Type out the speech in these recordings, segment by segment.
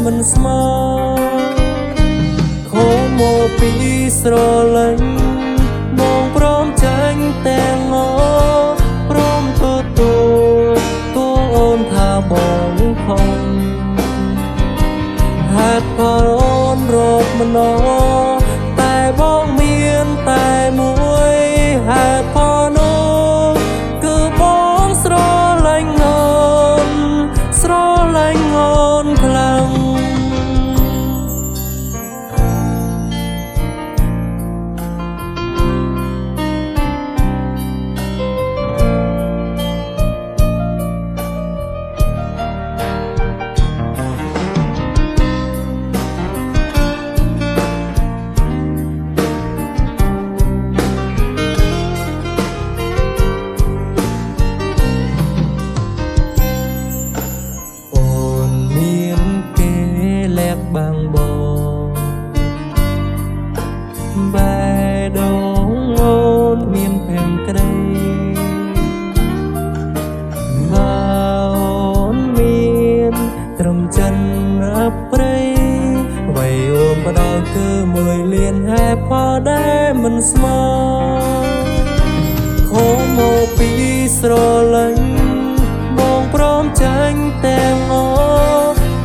មិនស្មើខំមកពីស្រលាញ់បងព្រមចាញ់ទាំងអព្រមទទួលតួអូនថាបងខំហេតុផលអូនរកមិនណតែបងមានតែមួយហេតុផលនោះគឺបងស្រលាញ់អូនស្រលាញ់អូនខ្លាំងបាំងបងបែដងអូនមានភ័យក្តីបើអូនមានត្រឹមចិនអព្រៃអ្វីអូនផ្ដល់គឺ1លានហេតុផលដែលមិនស្មើខំមកពីស្រលាញ់បងព្រមចាញ់ទាំងអូ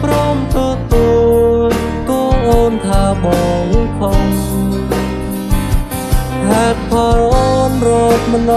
ព្រមទទួលអូនថាបងខំហេតុផលអូនរត់មិនណ